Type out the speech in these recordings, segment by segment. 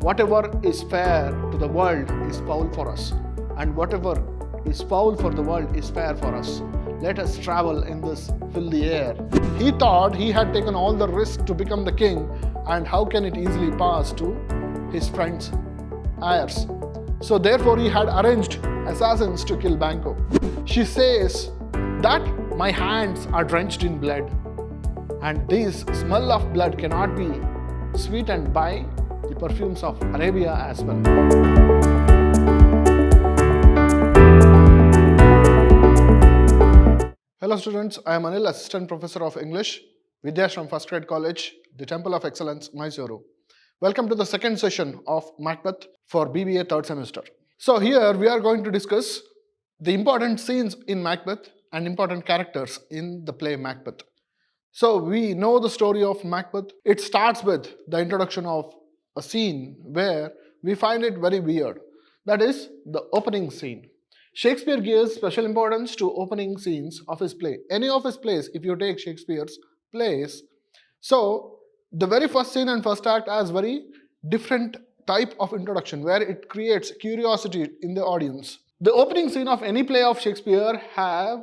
Whatever is fair to the world is foul for us, and whatever is foul for the world is fair for us. Let us travel in this filthy air. He thought he had taken all the risk to become the king, and how can it easily pass to his friends' heirs? So therefore he had arranged assassins to kill Banquo. She says that my hands are drenched in blood, and this smell of blood cannot be sweetened by the perfumes of Arabia as well. Hello students, I am Anil, Assistant Professor of English, Vidhyaashram First Grade College, the Temple of Excellence, MYSURU. Welcome to the second session of Macbeth for B.BA third semester. So here we are going to discuss the important scenes in Macbeth and important characters in the play Macbeth. So we know the story of Macbeth. It starts with the introduction of a scene where we find it very weird. That is the opening scene. Shakespeare gives special importance to opening scenes of his play. Any of his plays, if you take Shakespeare's plays, so the very first scene and first act has very different type of introduction where it creates curiosity in the audience. The opening scene of any play of Shakespeare have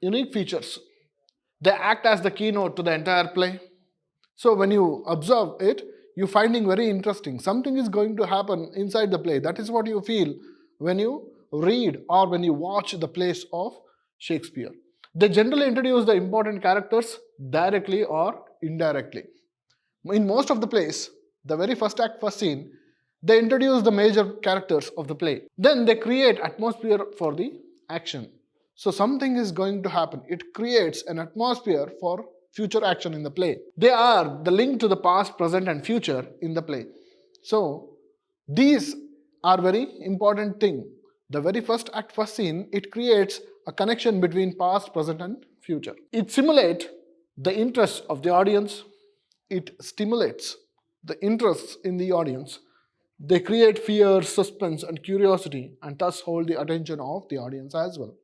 unique features. They act as the keynote to the entire play. So when you observe it, you're finding very interesting. Something is going to happen inside the play. That is what you feel when you read or when you watch the plays of Shakespeare. They generally introduce the important characters directly or indirectly. In most of the plays, the very first act, first scene, they introduce the major characters of the play. Then they create atmosphere for the action. So something is going to happen. It creates an atmosphere for future action in the play. They are the link to the past, present and future in the play. So these are very important thing. The very first act, first scene, it creates a connection between past, present and future. It simulates the interest of the audience. It stimulates the interest in the audience. They create fear, suspense and curiosity and thus hold the attention of the audience as well.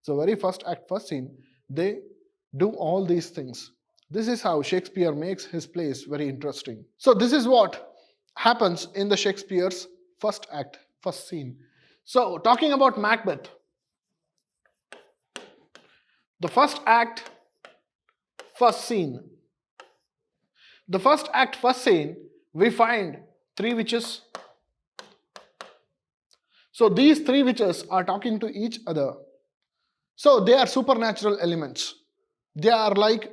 So very first act, first scene, they do all these things. This is how Shakespeare makes his plays very interesting. So this is what happens in the Shakespeare's first act, first scene. So talking about Macbeth, the first act, first scene. The first act, first scene, we find three witches. So these three witches are talking to each other. So they are supernatural elements. They are like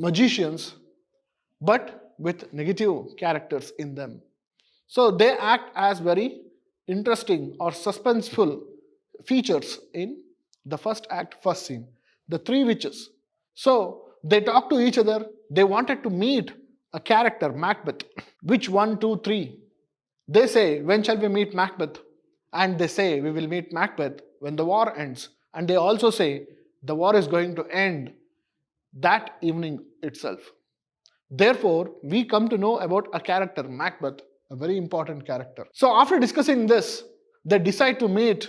magicians, but with negative characters in them. So they act as very interesting or suspenseful features in the first act, first scene. The three witches. So they talk to each other. They wanted to meet a character, Macbeth. Which one, two, three? They say, when shall we meet Macbeth? And they say, we will meet Macbeth when the war ends. And they also say, the war is going to end that evening itself. Therefore, we come to know about a character, Macbeth, a very important character. So after discussing this, they decide to meet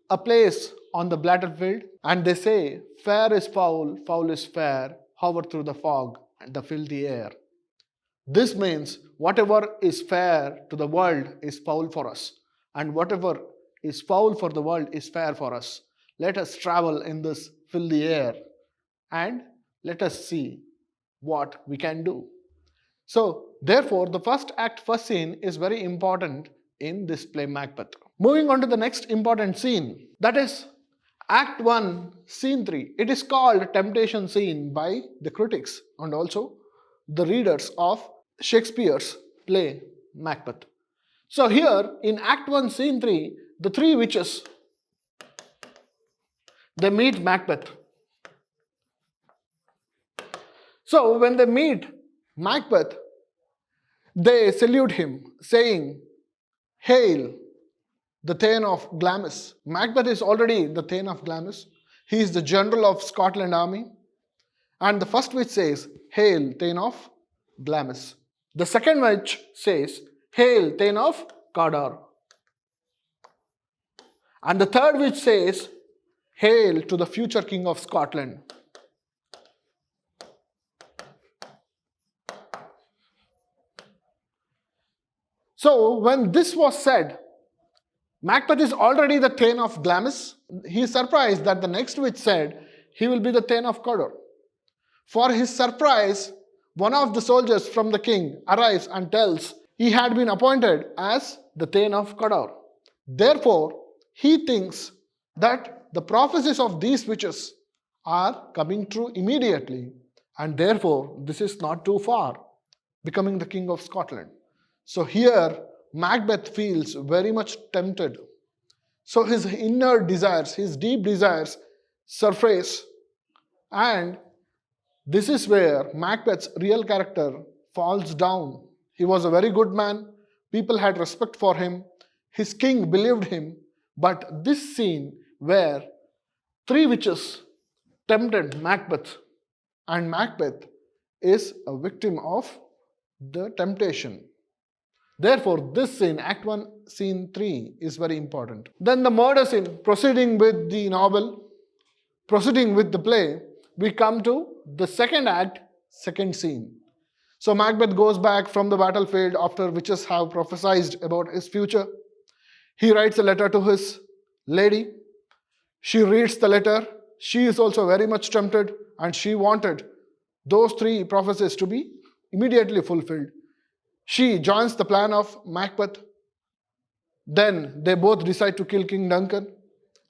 a place on the battlefield and they say, fair is foul, foul is fair, hover through the fog and the filthy air. This means whatever is fair to the world is foul for us, and whatever is foul for the world is fair for us. Let us travel in this filthy air and let us see what we can do. So therefore, the first act, first scene is very important in this play Macbeth. Moving on to the next important scene, that is Act 1, Scene 3. It is called Temptation Scene by the critics and also the readers of Shakespeare's play Macbeth. So here in Act 1, Scene 3, the three witches, they meet Macbeth. So when they meet Macbeth, they salute him, saying, "Hail, the Thane of Glamis." Macbeth is already the Thane of Glamis. He is the general of Scotland army. And the first witch says, "Hail, Thane of Glamis." The second witch says, "Hail, Thane of Cawdor." And the third witch says, "Hail to the future king of Scotland." So when this was said, Macbeth is already the Thane of Glamis. He is surprised that the next witch said he will be the Thane of Cawdor. For his surprise, one of the soldiers from the king arrives and tells he had been appointed as the Thane of Cawdor. Therefore, he thinks that the prophecies of these witches are coming true immediately, and therefore this is not too far, becoming the king of Scotland. So here Macbeth feels very much tempted. So his inner desires, his deep desires surface, and this is where Macbeth's real character falls down. He was a very good man, people had respect for him, his king believed him, but this scene where three witches tempted Macbeth, and Macbeth is a victim of the temptation. Therefore, this scene, Act 1, Scene 3, is very important. Then the murder scene, proceeding with the novel, proceeding with the play, we come to the second act, second scene. So Macbeth goes back from the battlefield after witches have prophesied about his future. He writes a letter to his lady. She reads the letter. She is also very much tempted, and she wanted those three prophecies to be immediately fulfilled. She joins the plan of Macbeth. Then they both decide to kill King Duncan.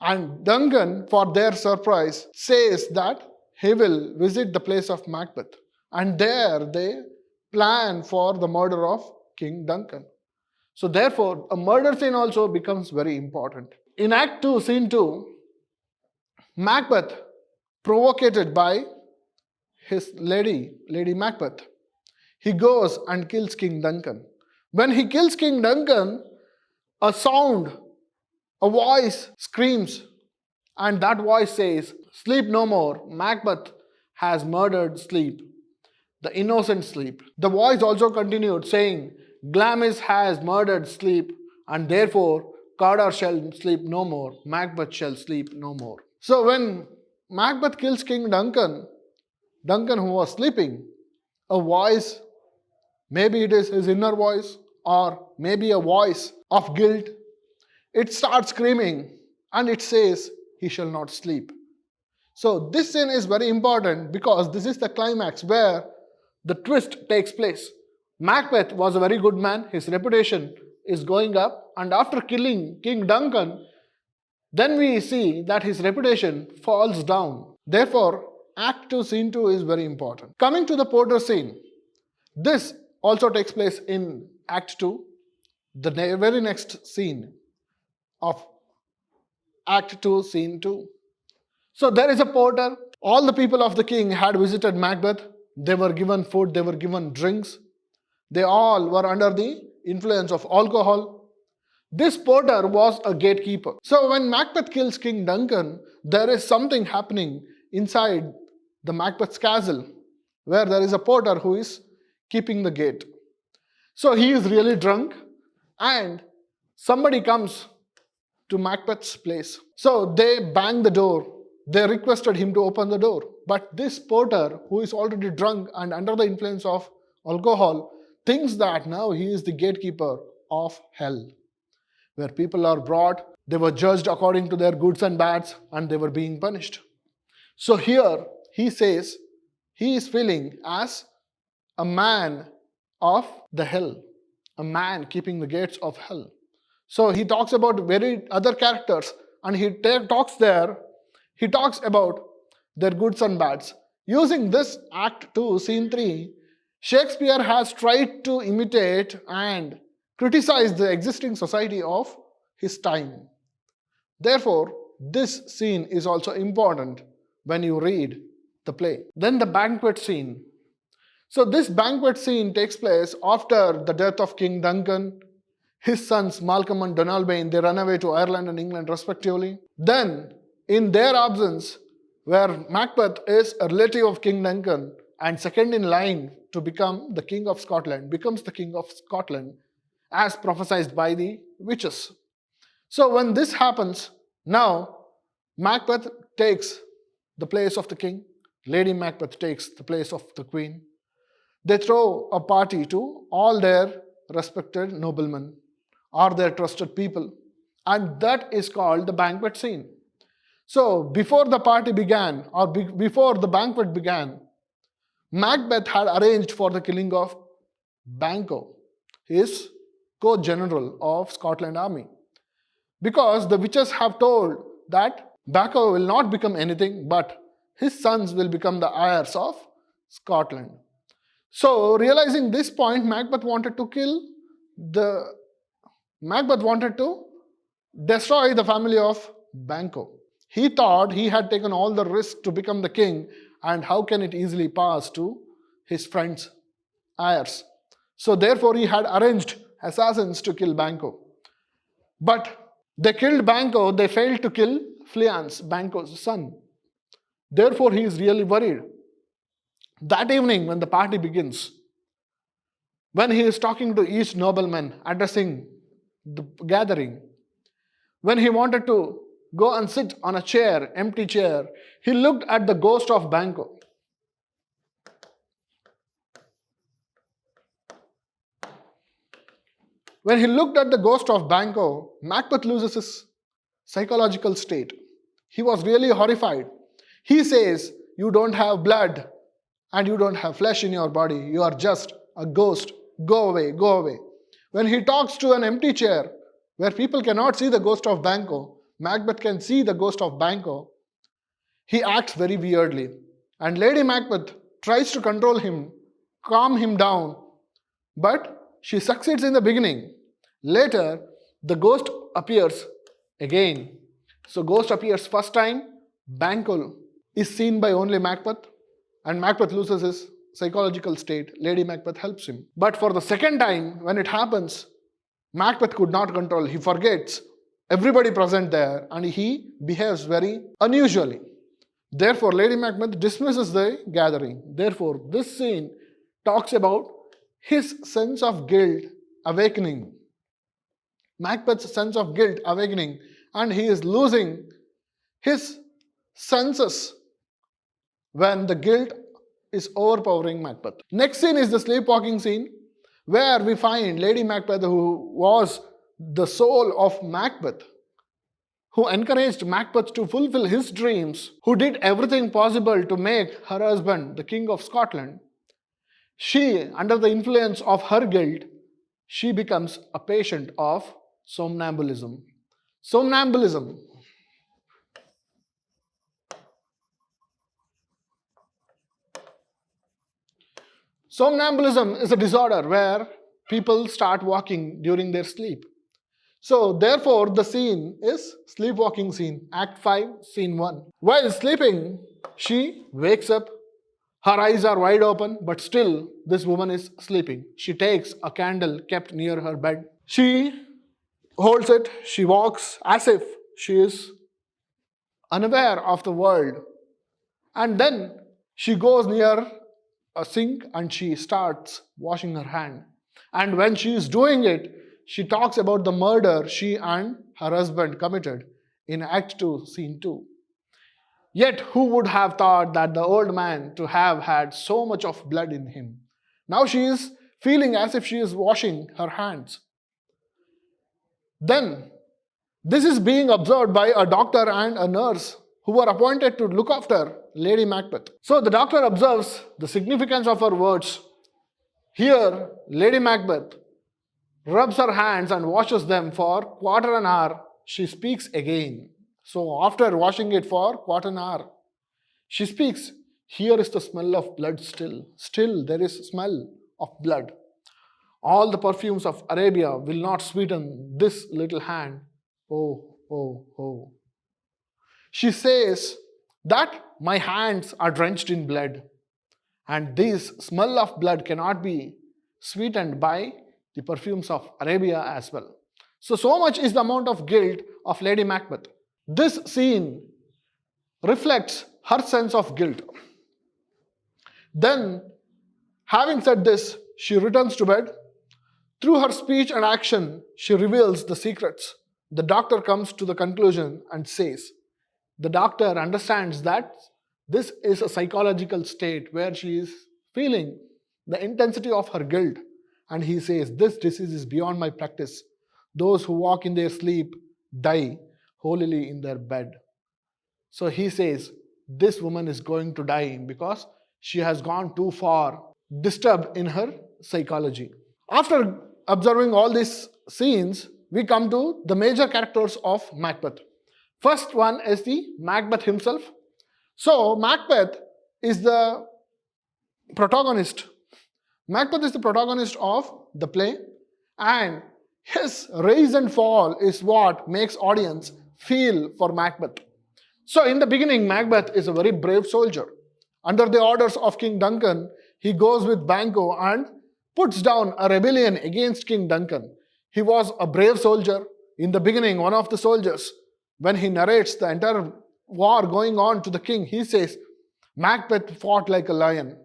And Duncan, for their surprise, says that he will visit the place of Macbeth. And there they plan for the murder of King Duncan. So therefore, a murder scene also becomes very important. In Act 2, Scene 2, Macbeth, provoked by his Lady Macbeth, he goes and kills King Duncan. When he kills King Duncan, a sound, a voice screams, and that voice says, "Sleep no more, Macbeth has murdered sleep, the innocent sleep." The voice also continued saying, "Glamis has murdered sleep, and therefore Cawdor shall sleep no more, Macbeth shall sleep no more." So when Macbeth kills King Duncan, Duncan who was sleeping, a voice, maybe it is his inner voice or maybe a voice of guilt, it starts screaming and it says he shall not sleep. So this scene is very important because this is the climax where the twist takes place. Macbeth was a very good man, his reputation is going up, and after killing King Duncan, then we see that his reputation falls down. Therefore, Act 2, Scene 2 is very important. Coming to the porter scene, this also takes place in Act 2, the very next scene of Act 2, Scene 2. So there is a porter. All the people of the king had visited Macbeth. They were given food, they were given drinks. They all were under the influence of alcohol. This porter was a gatekeeper. So when Macbeth kills King Duncan, there is something happening inside the Macbeth's castle where there is a porter who is keeping the gate. So he is really drunk and somebody comes to Macbeth's place. So they bang the door. They requested him to open the door. But this porter, who is already drunk and under the influence of alcohol, thinks that now he is the gatekeeper of hell, where people are brought, they were judged according to their goods and bads, and they were being punished. So here he says he is feeling as a man of the hell, a man keeping the gates of hell. So he talks about very other characters, and he talks about their goods and bads. Using this Act 2, Scene 3, Shakespeare has tried to imitate and criticize the existing society of his time. Therefore, this scene is also important when you read the play. Then the banquet scene. So this banquet scene takes place after the death of King Duncan. His sons Malcolm and Donalbain, they run away to Ireland and England respectively. Then, in their absence, where Macbeth is a relative of King Duncan and second in line to become the King of Scotland, becomes the King of Scotland as prophesied by the witches. So when this happens, now Macbeth takes the place of the king, Lady Macbeth takes the place of the queen. They throw a party to all their respected noblemen or their trusted people. And that is called the banquet scene. So, before the party began, or before the banquet began, Macbeth had arranged for the killing of Banquo, his co-general of Scotland army, because the witches have told that Banquo will not become anything but his sons will become the heirs of Scotland. So, realizing this point, Macbeth wanted to destroy the family of Banquo. He thought he had taken all the risk to become the king, and how can it easily pass to his friends' heirs? So therefore he had arranged assassins to kill Banquo. But they killed Banquo, they failed to kill Fleance, Banquo's son. Therefore he is really worried. That evening when the party begins, when he is talking to each nobleman, addressing the gathering, when he wanted to go and sit on a chair, empty chair, he looked at the ghost of Banquo. When he looked at the ghost of Banquo, Macbeth loses his psychological state. He was really horrified. He says, "You don't have blood and you don't have flesh in your body. You are just a ghost. Go away, go away." When he talks to an empty chair where people cannot see the ghost of Banquo, Macbeth can see the ghost of Banquo. He acts very weirdly. And Lady Macbeth tries to control him, calm him down, but she succeeds in the beginning. Later, the ghost appears again. So ghost appears first time, Banquo is seen by only Macbeth, and Macbeth loses his psychological state. Lady Macbeth helps him. But for the second time, when it happens, Macbeth could not control. He forgets everybody present there and he behaves very unusually. Therefore, Lady Macbeth dismisses the gathering. Therefore, this scene talks about his sense of guilt awakening. Macbeth's sense of guilt awakening, and he is losing his senses when the guilt is overpowering Macbeth. Next scene is the sleepwalking scene, where we find Lady Macbeth, who was the soul of Macbeth, who encouraged Macbeth to fulfill his dreams, who did everything possible to make her husband the King of Scotland. She, under the influence of her guilt, she becomes a patient of somnambulism. Somnambulism. Somnambulism is a disorder where people start walking during their sleep. So therefore the scene is sleepwalking scene, Act 5, Scene 1. While sleeping, she wakes up. Her eyes are wide open, but still this woman is sleeping. She takes a candle kept near her bed. She holds it. She walks as if she is unaware of the world. And then she goes near a sink and she starts washing her hand. And when she is doing it, she talks about the murder she and her husband committed in Act 2, Scene 2. Yet who would have thought that the old man to have had so much of blood in him? Now she is feeling as if she is washing her hands. Then this is being observed by a doctor and a nurse who were appointed to look after Lady Macbeth. So the doctor observes the significance of her words. Here, Lady Macbeth rubs her hands and washes them for quarter an hour. She speaks again. So after washing it for quarter an hour, she speaks. Here is the smell of blood still. Still there is smell of blood. All the perfumes of Arabia will not sweeten this little hand. Oh, oh, oh. She says that my hands are drenched in blood, and this smell of blood cannot be sweetened by the perfumes of Arabia as well. So much is the amount of guilt of Lady Macbeth. This scene reflects her sense of guilt. Then, having said this, she returns to bed. Through her speech and action, she reveals the secrets. The doctor comes to the conclusion and says, the doctor understands that this is a psychological state where she is feeling the intensity of her guilt. And he says, "This disease is beyond my practice. Those who walk in their sleep die holily in their bed." So he says, this woman is going to die because she has gone too far, disturbed in her psychology. After observing all these scenes, we come to the major characters of Macbeth. First one is the Macbeth himself. So Macbeth is the protagonist. Macbeth is the protagonist of the play, and his rise and fall is what makes audience feel for Macbeth. So in the beginning, Macbeth is a very brave soldier. Under the orders of King Duncan, he goes with Banquo and puts down a rebellion against King Duncan. He was a brave soldier. In the beginning, one of the soldiers, when he narrates the entire war going on to the king, he says, Macbeth fought like a lion.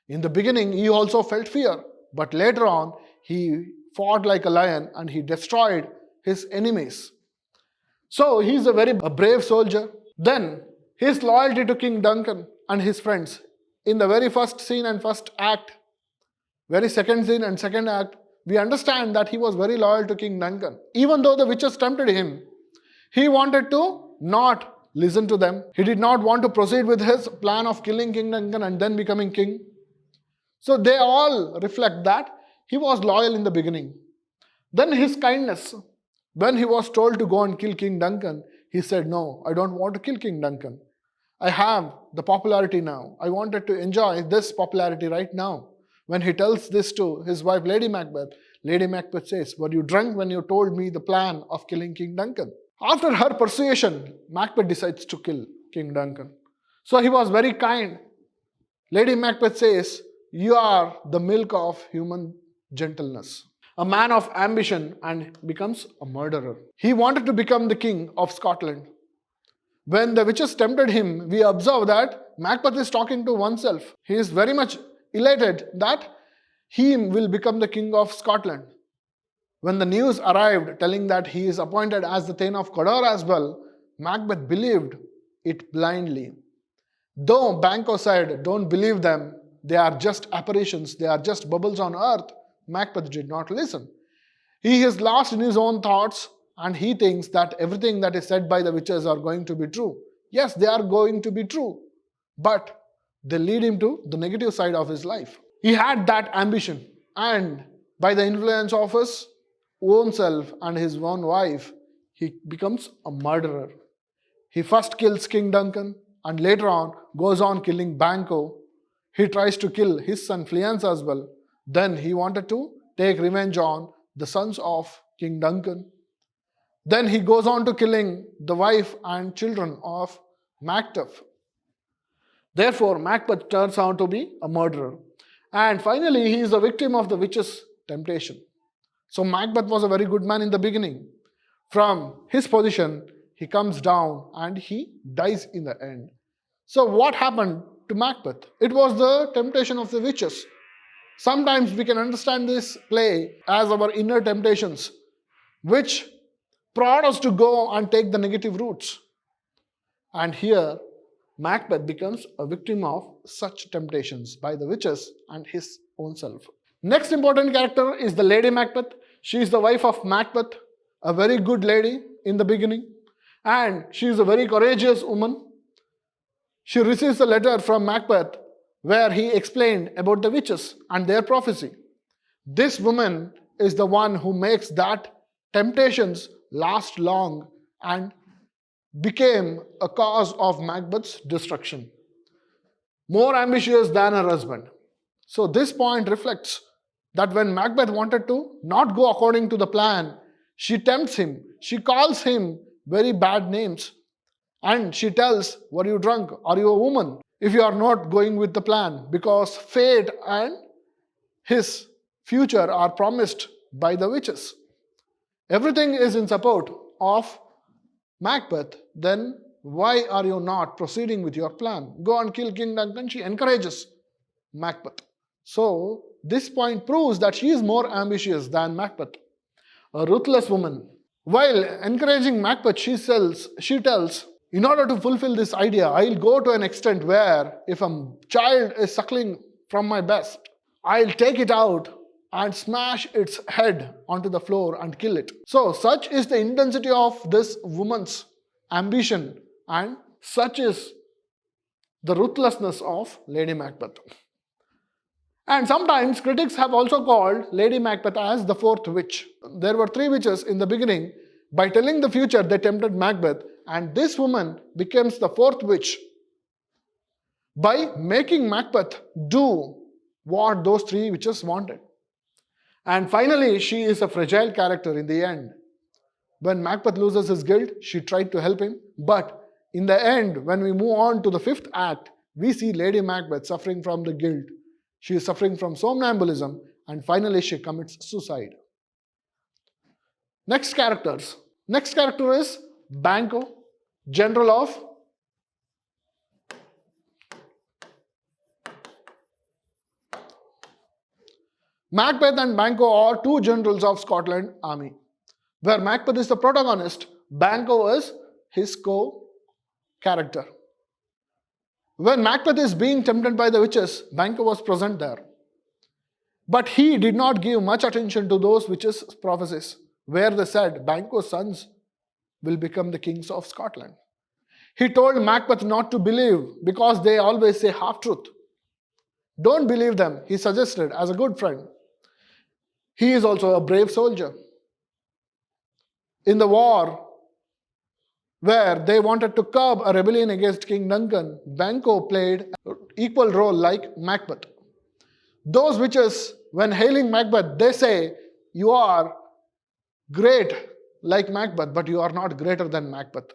In the beginning, he also felt fear, but later on, he fought like a lion and he destroyed his enemies. So he's a very brave soldier. Then his loyalty to King Duncan and his friends. In the very first scene and first act, very second scene and second act, we understand that he was very loyal to King Duncan. Even though the witches tempted him, he wanted to not listen to them. He did not want to proceed with his plan of killing King Duncan and then becoming king. So they all reflect that he was loyal in the beginning. Then his kindness. When he was told to go and kill King Duncan, he said, "No, I don't want to kill King Duncan. I have the popularity now. I wanted to enjoy this popularity right now." When he tells this to his wife, Lady Macbeth says, "Were you drunk when you told me the plan of killing King Duncan?" After her persuasion, Macbeth decides to kill King Duncan. So he was very kind. Lady Macbeth says, "You are the milk of human gentleness." A man of ambition and becomes a murderer. He wanted to become the king of Scotland. When the witches tempted him, we observe that Macbeth is talking to oneself. He is very much elated that he will become the king of Scotland. When the news arrived telling that he is appointed as the Thane of Cawdor as well, Macbeth believed it blindly. Though Banquo said, "Don't believe them, they are just apparitions, they are just bubbles on earth," Macbeth did not listen. He is lost in his own thoughts and he thinks that everything that is said by the witches are going to be true. Yes, they are going to be true, but they lead him to the negative side of his life. He had that ambition, and by the influence of his own self and his own wife, he becomes a murderer. He first kills King Duncan and later on goes on killing Banquo. He tries to kill his son Fleance as well. Then he wanted to take revenge on the sons of King Duncan. Then he goes on to killing the wife and children of Macbeth. Therefore, Macbeth turns out to be a murderer. And finally, he is a victim of the witches' temptation. So Macbeth was a very good man in the beginning. From his position, he comes down and he dies in the end. So what happened to Macbeth? It was the temptation of the witches. Sometimes we can understand this play as our inner temptations, which prod us to go and take the negative routes. And here, Macbeth becomes a victim of such temptations by the witches and his own self. Next important character is the Lady Macbeth. She is the wife of Macbeth, a very good lady in the beginning. And she is a very courageous woman. She receives a letter from Macbeth where he explained about the witches and their prophecy. This woman is the one who makes that temptations last long and became a cause of Macbeth's destruction. More ambitious than her husband. So this point reflects that when Macbeth wanted to not go according to the plan, she tempts him. She calls him very bad names. And she tells, "Were you drunk? Are you a woman?" if you are not going with the plan, because fate and his future are promised by the witches. Everything is in support of Macbeth. Then why are you not proceeding with your plan? Go and kill King Duncan. She encourages Macbeth. So this point proves that she is more ambitious than Macbeth. A ruthless woman. While encouraging Macbeth, she tells, "In order to fulfill this idea, I'll go to an extent where if a child is suckling from my breast, I'll take it out and smash its head onto the floor and kill it. So, such is the intensity of this woman's ambition, and such is the ruthlessness of Lady Macbeth. And sometimes critics have also called Lady Macbeth as the fourth witch. There were three witches in the beginning. By telling the future, they tempted Macbeth, and this woman becomes the fourth witch by making Macbeth do what those three witches wanted. And finally, she is a fragile character in the end. When Macbeth loses his guilt, she tried to help him, but in the end, when we move on to the fifth act, we see Lady Macbeth suffering from the guilt. She is suffering from somnambulism, and finally she commits suicide. Next characters. Next character is Banquo, general of Macbeth, and Banquo are two generals of Scotland army. Where Macbeth is the protagonist, Banquo is his co-character. When Macbeth is being tempted by the witches, Banquo was present there. But he did not give much attention to those witches' prophecies, where they said Banquo's sons will become the kings of Scotland. He told Macbeth not to believe because they always say half-truth. Don't believe them, he suggested as a good friend. He is also a brave soldier. In the war, where they wanted to curb a rebellion against King Duncan, Banquo played an equal role like Macbeth. Those witches, when hailing Macbeth, they say, you are great like Macbeth, but you are not greater than Macbeth.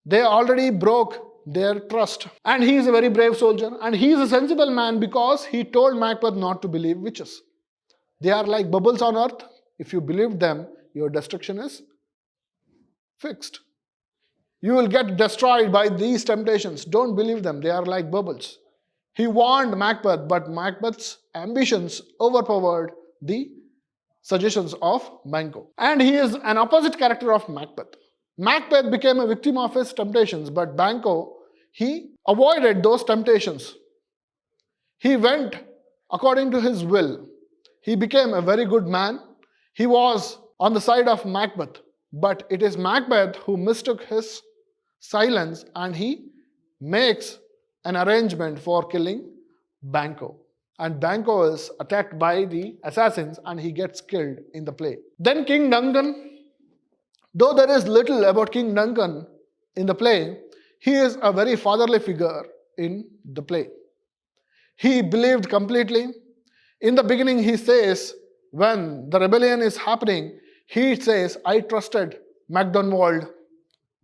They already broke their trust. And he is a very brave soldier, and he is a sensible man because he told Macbeth not to believe witches. They are like bubbles on earth. If you believe them, your destruction is fixed. You will get destroyed by these temptations. Don't believe them. They are like bubbles. He warned Macbeth, but Macbeth's ambitions overpowered the suggestions of Banquo. And he is an opposite character of Macbeth. Macbeth became a victim of his temptations, but Banquo, he avoided those temptations. He went according to his will. He became a very good man. He was on the side of Macbeth, but it is Macbeth who mistook his silence, and he makes an arrangement for killing Banquo. And Banquo is attacked by the assassins and he gets killed in the play. Then King Duncan, though there is little about King Duncan in the play, he is a very fatherly figure in the play. He believed completely. In the beginning he says, when the rebellion is happening, he says, I trusted MacDonald,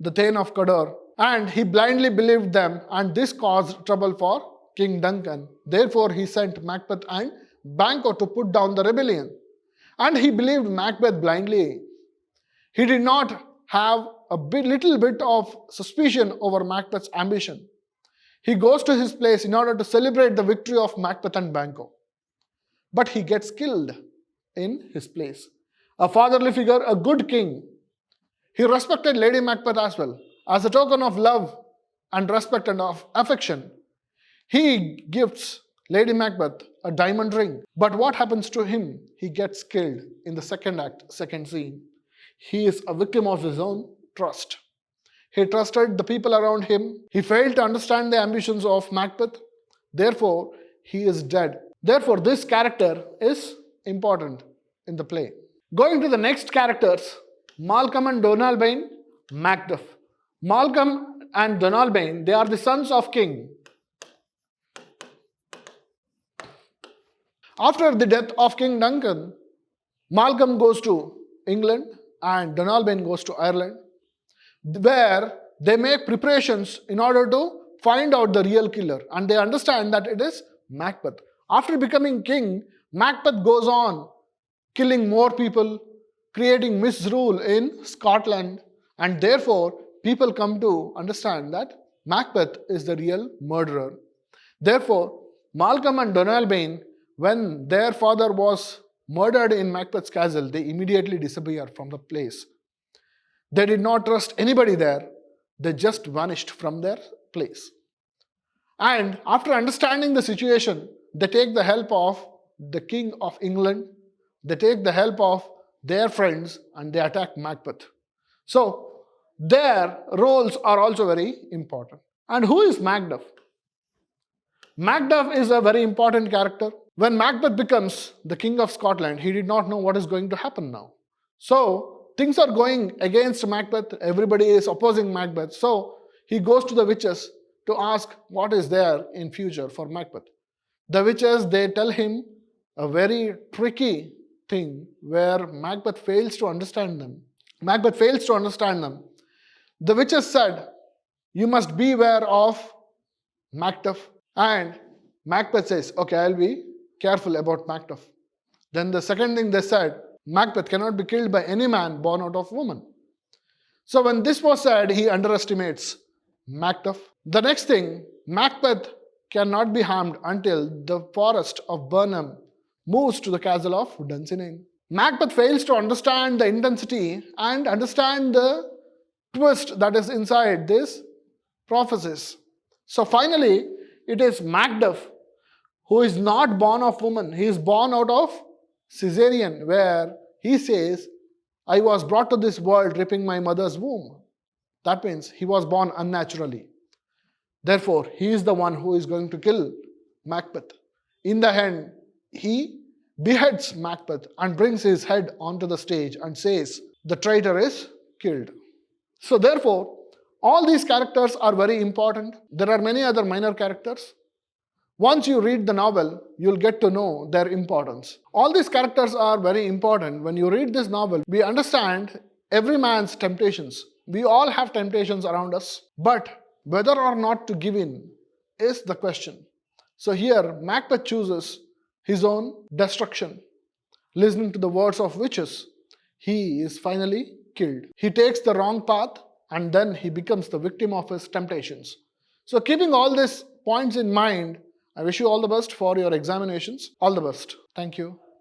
the Thane of Cawdor, and he blindly believed them, and this caused trouble for King Duncan. Therefore he sent Macbeth and Banquo to put down the rebellion. And he believed Macbeth blindly. He did not have a little bit of suspicion over Macbeth's ambition. He goes to his place in order to celebrate the victory of Macbeth and Banquo. But he gets killed in his place. A fatherly figure, a good king. He respected Lady Macbeth as well. As a token of love and respect and of affection, he gifts Lady Macbeth a diamond ring. But what happens to him? He gets killed in the second act, second scene. He is a victim of his own trust. He trusted the people around him. He failed to understand the ambitions of Macbeth. Therefore, he is dead. Therefore, this character is important in the play. Going to the next characters, Malcolm and Donalbain, Macduff. Malcolm and Donalbain, they are the sons of king. After the death of King Duncan, Malcolm goes to England and Donalbain goes to Ireland, where they make preparations in order to find out the real killer, and they understand that it is Macbeth. After becoming king, Macbeth goes on killing more people, creating misrule in Scotland, and therefore people come to understand that Macbeth is the real murderer. Therefore, Malcolm and Donalbain, when their father was murdered in Macbeth's castle, they immediately disappear from the place. They did not trust anybody there. They just vanished from their place. And after understanding the situation, they take the help of the King of England they take the help of their friends and they attack Macbeth. So their roles are also very important. And who is Macbeth? Macbeth is a very important character. When Macbeth becomes the king of Scotland, he did not know what is going to happen now. So things are going against Macbeth. Everybody is opposing Macbeth. So he goes to the witches to ask what is there in future for Macbeth. The witches, they tell him a very tricky thing where Macbeth fails to understand them. Macbeth fails to understand them. The witches said, you must beware of Macbeth. And Macbeth says, okay, I'll be careful about Macbeth. Then the second thing they said, Macbeth cannot be killed by any man born out of woman. So when this was said, he underestimates Macbeth. The next thing, Macbeth cannot be harmed until the forest of Burnham moves to the castle of Dunsinane. Macbeth fails to understand the intensity and understand the twist that is inside these prophecies. So finally, it is Macbeth who is not born of woman. He is born out of cesarean, where he says, I was brought to this world ripping my mother's womb. That means he was born unnaturally. Therefore, he is the one who is going to kill Macbeth. In the end, he beheads Macbeth and brings his head onto the stage and says, the traitor is killed. So therefore, all these characters are very important. There are many other minor characters. Once you read the novel, you'll get to know their importance. All these characters are very important. When you read this novel, we understand every man's temptations. We all have temptations around us. But whether or not to give in is the question. So here, Macbeth chooses his own destruction. Listening to the words of witches, he is finally killed. He takes the wrong path and then he becomes the victim of his temptations. So keeping all these points in mind, I wish you all the best for your examinations. All the best. Thank you.